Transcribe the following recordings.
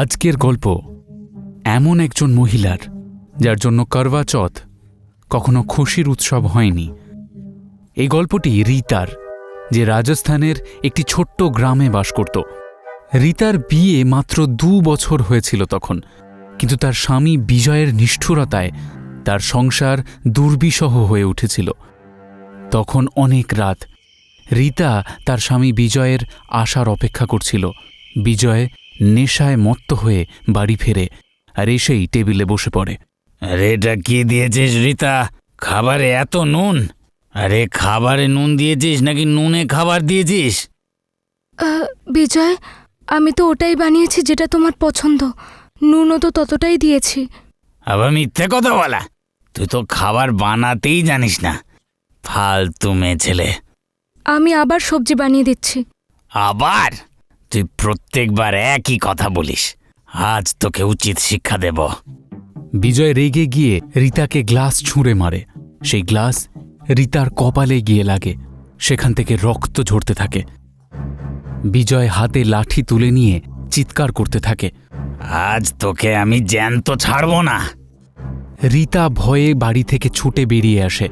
আজকের গল্প এমন একজন মহিলার যার জন্য করওয়া চৌথ কখনো খুশির উৎসব হয়নি। এই গল্পটি রীতার, যে রাজস্থানের একটি ছোট্ট গ্রামে বাস করত। রীতার বিয়ে মাত্র 2 বছর হয়েছিল তখন, কিন্তু তার স্বামী বিজয়ের নিষ্ঠুরতায় তার সংসার দুর্বিষহ হয়ে উঠেছিল। তখন অনেক রাত রীতা তার স্বামী বিজয়ের আসার অপেক্ষা করছিল। বিজয় নেশায় মত্ত হয়ে বাড়ি ফেরে আর এসেই টেবিলে বসে পড়ে। আরে এটা কি দিয়েছিস রীতা? খাবারে এত নুন? আরে খাবারে নুন দিয়েছিস নাকি নুনে খাবার দিয়েছিস? বিজয়, আমি তো ওটাই বানিয়েছি যেটা তোমার পছন্দ। নুনও তো ততটাই দিয়েছি। আবার মিথ্যে কথা বলা! তুই তো খাবার বানাতেই জানিস না, ফালতু মেয়ে ছেলে। আমি আবার সবজি বানিয়ে দিচ্ছি। আবার? তুই প্রত্যেকবার একই কথা বলিস। আজ তোকে উচিত শিক্ষা দেব। বিজয় রেগে গিয়ে রীতাকে গ্লাস ছুঁড়ে মারে। সেই গ্লাস রীতার কপালে গিয়ে লাগে। সেখান থেকে রক্ত ঝরতে থাকে। বিজয় হাতে লাঠি তুলে নিয়ে চিৎকার করতে থাকে, আজ তোকে আমি জ্যান্ত ছাড়ব না। রীতা ভয়ে বাড়ি থেকে ছুটে বেরিয়ে আসে।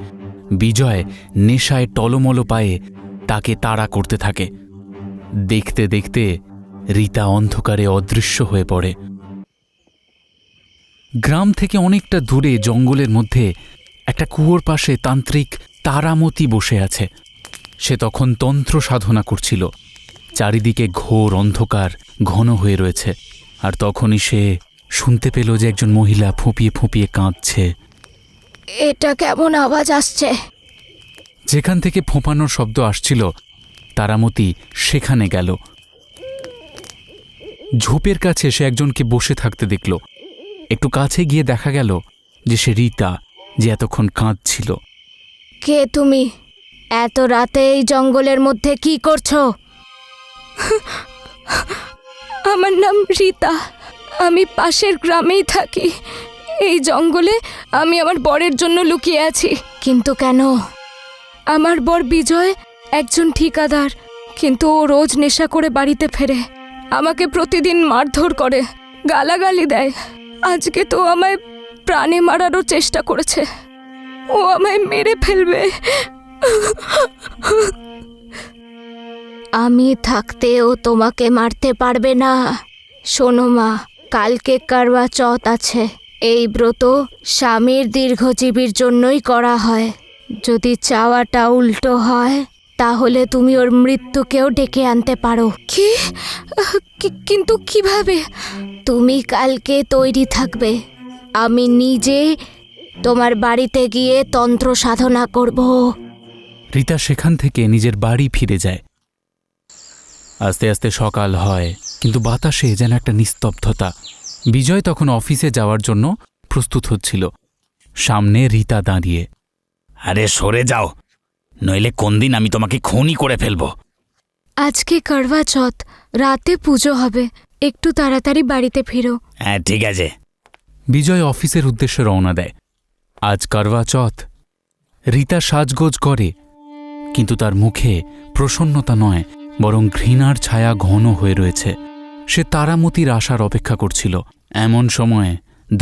বিজয় নেশায় টলমলো পায়ে তাকে তাড়া করতে থাকে। দেখতে দেখতে রীতা অন্ধকারে অদৃশ্য হয়ে পড়ে। গ্রাম থেকে অনেকটা দূরে জঙ্গলের মধ্যে একটা কুয়োর পাশে তান্ত্রিক তারামতি বসে আছে। সে তখন তন্ত্র সাধনা করছিল। চারিদিকে ঘোর অন্ধকার ঘন হয়ে রয়েছে। আর তখনই সে শুনতে পেল যে একজন মহিলা ফুঁপিয়ে ফুঁপিয়ে কাঁদছে। এটা কেমন আওয়াজ আসছে? যেখান থেকে ফোঁপানোর শব্দ আসছিল তারামতি সেখানে গেল। ঝোপের কাছে সে একজনকে বসে থাকতে দেখল। একটু কাছে গিয়ে দেখা গেল যে সে রীতা, যে এতক্ষণ কাঁদছিল। কে তুমি? এত রাতে এই জঙ্গলের মধ্যে কি করছো? আমার নাম রীতা। আমি পাশের গ্রামেই থাকি। এই জঙ্গলে আমি আমার বরের জন্য লুকিয়ে আছি। কিন্তু কেন? আমার বর বিজয় একজন ঠিকাদার, কিন্তু ও রোজ নেশা করে বাড়িতে ফেরে। আমাকে প্রতিদিন মারধর করে, গালাগালি দেয়। আজকে তো আমায় প্রাণে মারারও চেষ্টা করেছে। ও আমায় মেরে ফেলবে। আমি থাকতে ও তোমাকে মারতে পারবে না। শোনো মা, কালকে করওয়া চৌথ আছে। এই ব্রত স্বামীর দীর্ঘজীবীর জন্যই করা হয়। যদি চাওয়াটা উল্টো হয় তাহলে তুমি ওর মৃত্যুকেও ডেকে আনতে পারো। কি? কিন্তু কিভাবে? তুমি কালকে তৈরি থাকবে। আমি নিজে তোমার বাড়িতে গিয়ে তন্ত্র সাধনা করব। রীতা সেখান থেকে নিজের বাড়ি ফিরে যায়। আস্তে আস্তে সকাল হয়, কিন্তু বাতাসে যেন একটা নিস্তব্ধতা। বিজয় তখন অফিসে যাওয়ার জন্য প্রস্তুত হচ্ছিল। সামনে রীতা দাঁড়িয়ে। আরে সরে যাও, নইলে কোন দিন আমি তোমাকে খুনই করে ফেলব। আজকে করওয়া চৌথ, রাতে পুজো হবে। একটু তাড়াতাড়ি বাড়িতে ফিরো। হ্যাঁ ঠিক আছে। বিজয় অফিসের উদ্দেশ্যে রওনা দেয়। আজ করওয়া চৌথ। রীতা সাজগোজ করে, কিন্তু তার মুখে প্রসন্নতা নয়, বরং ঘৃণার ছায়া ঘন হয়ে রয়েছে। সে তারামতির আসার অপেক্ষা করছিল। এমন সময়ে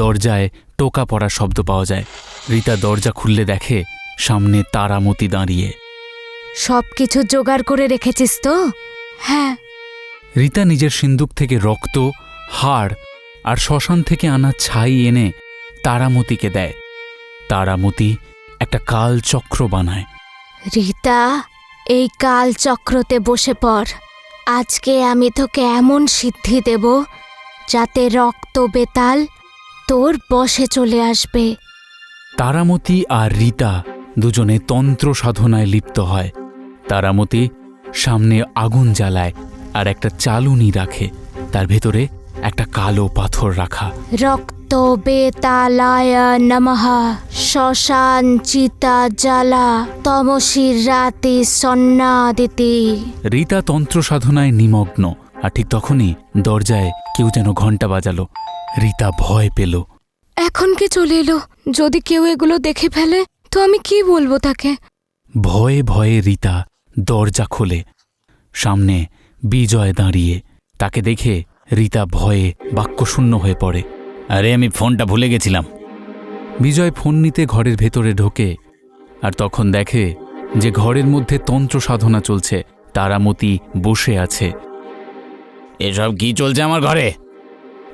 দরজায় টোকা পড়ার শব্দ পাওয়া যায়। রীতা দরজা খুললে দেখে সামনে তারামতি দাঁড়িয়ে। সব কিছু জোগাড় করে রেখেছিস তো? হ্যাঁ। রীতা নিজের সিন্দুক থেকে রক্ত, হাড় আর শ্মশান থেকে আনা ছাই এনে তারামতিকে দেয়। তারামতি একটা কালচক্র বানায়। রীতা, এই কালচক্রতে বসে পড়। আজকে আমি তোকে এমন সিদ্ধি দেব যাতে রক্ত বেতাল তোর বশে চলে আসবে। তারামতি আর রীতা দুজনে তন্ত্র সাধনায় লিপ্ত হয়। তারামতি সামনে আগুন জ্বালায় আর একটা চালুনি রাখে, তার ভেতরে একটা কালো পাথর রাখা। রক্ত বেতালায় নমঃ, শ্মশান চিতা জ্বালা, তমসির রাতি সন্নাদিতি। রীতা তন্ত্র সাধনায় নিমগ্ন, আর ঠিক তখনই দরজায় কেউ যেন ঘণ্টা বাজালো। রীতা ভয় পেল। এখন কি চলে এলো? যদি কেউ এগুলো দেখে ফেলে তো আমি কি বলবো তাকে? ভয়ে ভয়ে রীতা দরজা খোলে। সামনে বিজয় দাঁড়িয়ে। তাকে দেখে রীতা ভয়ে বাক্যশূন্য হয়ে পড়ে। আরে আমি ফোনটা ভুলে গেছিলাম। বিজয় ফোন নিতে ঘরের ভেতরে ঢোকে, আর তখন দেখে যে ঘরের মধ্যে তন্ত্র সাধনা চলছে। তারামতি বসে আছে। এসব কি চলছে আমার ঘরে?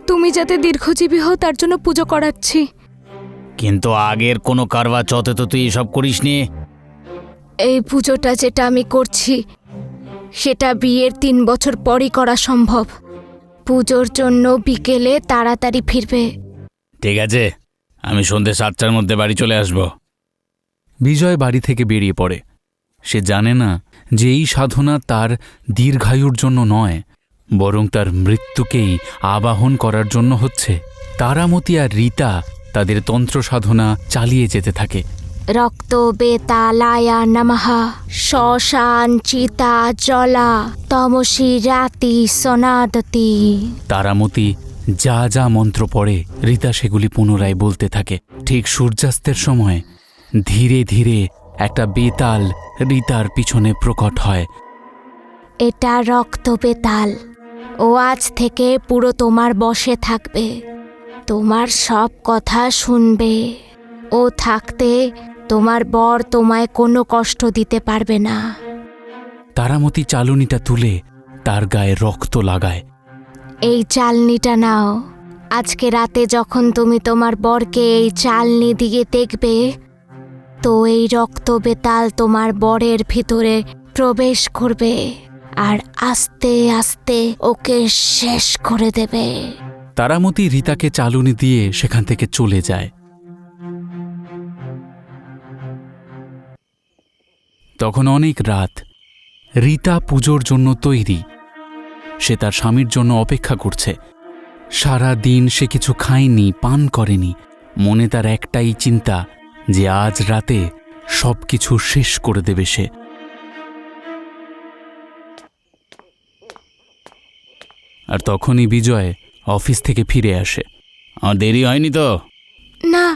তুমি যাতে দীর্ঘজীবী হও তার জন্য পুজো করাচ্ছি। কিন্তু আগের কোনো কারবা চৌথে তো তুই এসব করিসনি। এই পুজোটা যেটা আমি করছি সেটা বিয়ের 3 বছর পরই করা সম্ভব। পুজোর জন্য বিকেলে তাড়াতাড়ি ফিরবে। ঠিক আছে, আমি সন্ধ্যে 7টার মধ্যে বাড়ি চলে আসব। বিজয় বাড়ি থেকে বেরিয়ে পড়ে। সে জানে না যে এই সাধনা তার দীর্ঘায়ুর জন্য নয়, বরং তার মৃত্যুকেই আবাহন করার জন্য হচ্ছে। তারামতি আর রীতা তাদের তন্ত্র সাধনা চালিয়ে যেতে থাকে। রক্ত বেতালায় নমঃ, শ্মশান চিতা জ্বলা, তমসি রাতি সনাদতি। তারামতি যা যা মন্ত্র পড়ে রীতা সেগুলি পুনরায় বলতে থাকে। ঠিক সূর্যাস্তের সময় ধীরে ধীরে একটা বেতাল রীতার পিছনে প্রকট হয়। এটা রক্ত বেতাল। ও আজ থেকে পুরো তোমার বশে থাকবে, তোমার সব কথা শুনবে। ও থাকতে তোমার বর তোমায় কোনো কষ্ট দিতে পারবে না। তারামতি চালুনিটা তুলে তার গায়ে রক্ত লাগায়। এই চালনিটা নাও। আজকে রাতে যখন তুমি তোমার বরকে এই চালনি দিয়ে দেখবে, তো এই রক্ত বেতাল তোমার বরের ভিতরে প্রবেশ করবে আর আস্তে আস্তে ওকে শেষ করে দেবে। তারামতি রীতাকে চালুনি দিয়ে সেখান থেকে চলে যায়। তখন অনেক রাত। রীতা পুজোর জন্য তৈরি। সে তার স্বামীর জন্য অপেক্ষা করছে। সারা দিন সে কিছু খায়নি, পান করেনি। মনে তার একটাই চিন্তা যে আজ রাতে সব কিছু শেষ করে দেবে সে। আর তখনই বিজয় অফিস থেকে ফিরে আসে। আমার দেরি হয়নি তো? না,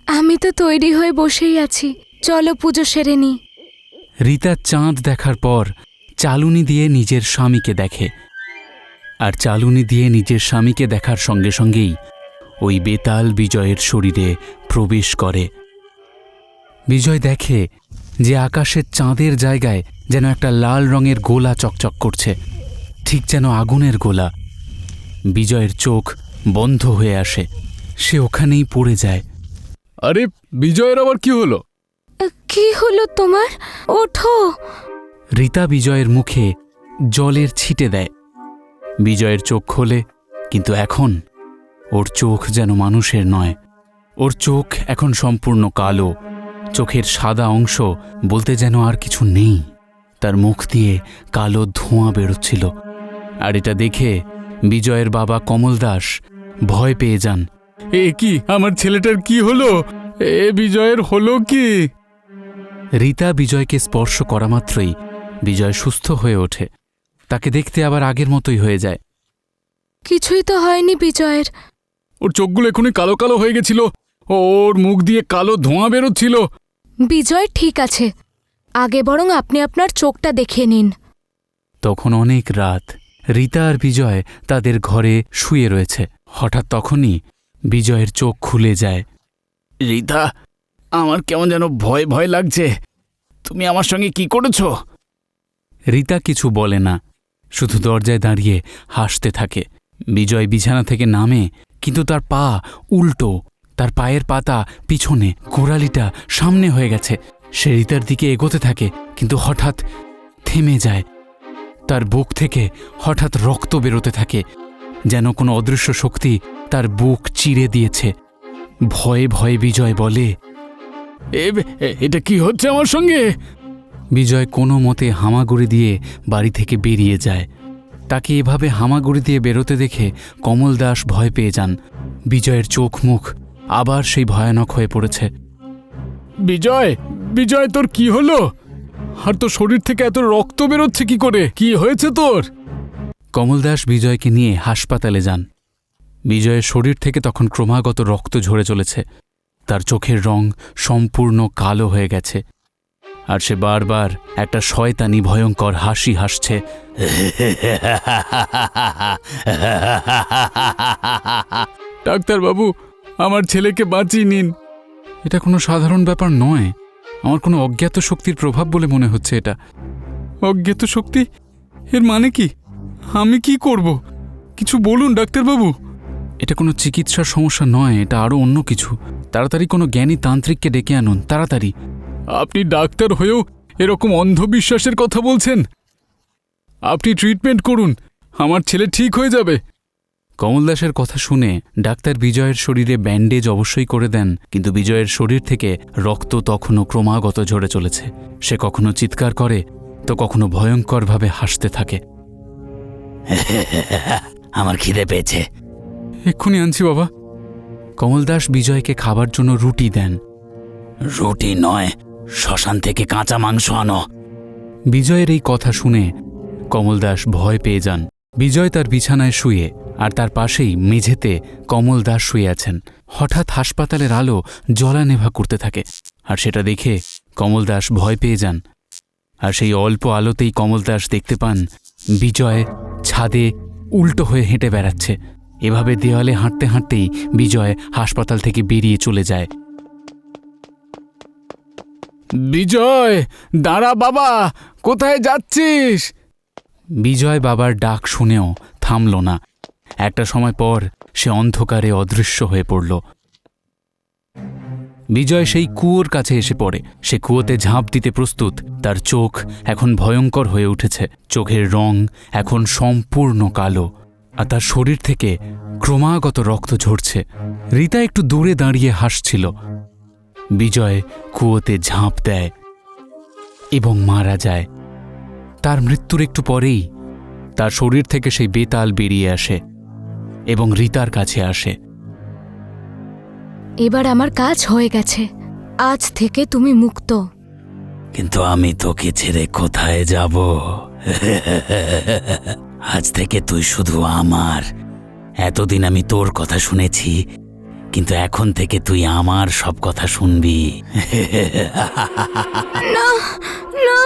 আমি তো তৈরি হয়ে বসেই আছি। চলো পুজো সেরে নি। রীতা চাঁদ দেখার পর চালুনি দিয়ে নিজের স্বামীকে দেখে, আর চালুনি দিয়ে নিজের স্বামীকে দেখার সঙ্গে সঙ্গেই ওই বেতাল বিজয়ের শরীরে প্রবেশ করে। বিজয় দেখে যে আকাশের চাঁদের জায়গায় যেন একটা লাল রঙের গোলা চকচক করছে, ঠিক যেন আগুনের গোলা। বিজয়ের চোখ বন্ধ হয়ে আসে। সে ওখানেই পড়ে যায়। আরে বিজয়ের আবার কি হলো? কি হলো তোমার? ওঠো। রীতা বিজয়ের মুখে জলের ছিটে দেয়। বিজয়ের চোখ খোলে, কিন্তু এখন ওর চোখ যেন মানুষের নয়। ওর চোখ এখন সম্পূর্ণ কালো। চোখের সাদা অংশ বলতে যেন আর কিছু নেই। তার মুখ দিয়ে কালো ধোঁয়া বেরোচ্ছিল। আর এটা দেখে বিজয়ের বাবা কমল দাস ভয় পেয়ে যান। এ কি, আমার ছেলেটার কি হলো? এ বিজয়ের হলো কি? রীতা বিজয়কে স্পর্শ করা মাত্রই বিজয় সুস্থ হয়ে ওঠে। তাকে দেখতে আবার আগের মতোই হয়ে যায়। কিছুই তো হয়নি বিজয়ের। ওর চোখগুলো এখনই কালো কালো হয়ে গেছিল। ওর মুখ দিয়ে কালো ধোঁয়া বেরোচ্ছিল। বিজয় ঠিক আছে, আগে বরং আপনি আপনার চোখটা দেখে নিন। তখন অনেক রাত। রীতা আর বিজয় তাদের ঘরে শুয়ে রয়েছে। হঠাৎ তখনই বিজয়ের চোখ খুলে যায়। রীতা, আমার কেমন যেন ভয় ভয় লাগছে। তুমি আমার সঙ্গে কি করেছো? রীতা কিছু বলে না, শুধু দরজায় দাঁড়িয়ে হাসতে থাকে। বিজয় বিছানা থেকে নামে, কিন্তু তার পা উল্টো। তার পায়ের পাতা পিছনে, গোড়ালিটা সামনে হয়ে গেছে। সে রীতার দিকে এগোতে থাকে, কিন্তু হঠাৎ থেমে যায়। তার বুক থেকে হঠাৎ রক্ত বেরোতে থাকে, যেন কোনো অদৃশ্য শক্তি তার বুক চিরে দিয়েছে। ভয়ে ভয়ে বিজয় বলে, এটা কি হচ্ছে আমার সঙ্গে? বিজয় কোনো মতে হামাগুড়ি দিয়ে বাড়ি থেকে বেরিয়ে যায়। তাকে এভাবে হামাগুড়ি দিয়ে বেরোতে দেখে কমল দাস ভয় পেয়ে যান। বিজয়ের চোখ মুখ আবার সেই ভয়ানক হয়ে পড়েছে। বিজয়, বিজয়, তোর কি হলো? আর তোর শরীর থেকে এত রক্ত বেরোচ্ছে কি করে? কি হয়েছে তোর? কমল দাস বিজয়কে নিয়ে হাসপাতালে যান। বিজয়ের শরীর থেকে তখন ক্রমাগত রক্ত ঝরে চলেছে। তার চোখের রং সম্পূর্ণ কালো হয়ে গেছে, আর সে বারবার একটা শয়তানি ভয়ঙ্কর হাসি হাসছে। ডাক্তারবাবু, আমার ছেলেকে বাঁচিয়ে নিন। এটা কোনো সাধারণ ব্যাপার নয়। আমার কোনো অজ্ঞাত শক্তির প্রভাব বলে মনে হচ্ছে এটা। অজ্ঞাত শক্তি? এর মানে কি? আমি কি করব? কিছু বলুন ডাক্তারবাবু। এটা কোনো চিকিৎসার সমস্যা নয়, এটা আরও অন্য কিছু। তাড়াতাড়ি কোনো জ্ঞানী তান্ত্রিককে ডেকে আনুন, তাড়াতাড়ি। আপনি ডাক্তার হয়েও এরকম অন্ধবিশ্বাসের কথা বলছেন? আপনি ট্রিটমেন্ট করুন, আমার ছেলে ঠিক হয়ে যাবে। কমল দাসের কথা শুনে ডাক্তার বিজয়ের শরীরে ব্যান্ডেজ অবশ্যই করে দেন, কিন্তু বিজয়ের শরীর থেকে রক্ত তখনও ক্রমাগত ঝরে চলেছে। সে কখনো চিৎকার করে তো কখনো ভয়ঙ্করভাবে হাসতে থাকে। আমার খিদে পেয়েছে। এক্ষুনি আনছি বাবা। কমল দাস বিজয়কে খাবার জন্য রুটি দেন। রুটি নয়, শ্মশান থেকে কাঁচা মাংস আনো। বিজয়ের এই কথা শুনে কমল দাস ভয় পেয়ে যান। বিজয় তার বিছানায় শুয়ে, আর তার পাশেই মেঝেতে কমল দাস শুয়ে আছেন। হঠাৎ হাসপাতালের আলো জ্বলানেভা করতে থাকে, আর সেটা দেখে কমল দাস ভয় পেয়ে যান। আর সেই অল্প আলোতেই কমল দাস দেখতে পান বিজয় ছাদে উল্টো হয়ে হেঁটে বেড়াচ্ছে। এভাবে দেওয়ালে হাঁটতে হাঁটতেই বিজয় হাসপাতাল থেকে বেরিয়ে চলে যায়। বিজয়, দাঁড়া বাবা, কোথায় যাচ্ছিস? বিজয় বাবার ডাক শুনেও থামল না। একটা সময় পর সে অন্ধকারে অদৃশ্য হয়ে পড়ল। বিজয় সেই কুয়োর কাছে এসে পড়ে। সে কুয়োতে ঝাঁপ দিতে প্রস্তুত। তার চোখ এখন ভয়ঙ্কর হয়ে উঠেছে। চোখের রং এখন সম্পূর্ণ কালো, আর তার শরীর থেকে ক্রমাগত রক্ত ঝরছে। রীতা একটু দূরে দাঁড়িয়ে হাসছিল। বিজয় কুয়োতে ঝাঁপ দেয় এবং মারা যায়। তার মৃত্যুর একটু পরেই তার শরীর থেকে সেই বেতাল বেরিয়ে আসে এবং রীতার কাছে আসে। এবার আমার কাজ হয়ে গেছে। আজ থেকে তুমি মুক্ত। কিন্তু আমি তোকে ছেড়ে কোথায় যাব? আজ থেকে তুই শুধু আমার। এতদিন আমি তোর কথা শুনেছি, কিন্তু এখন থেকে তুই আমার সব কথা শুনবি। না, না,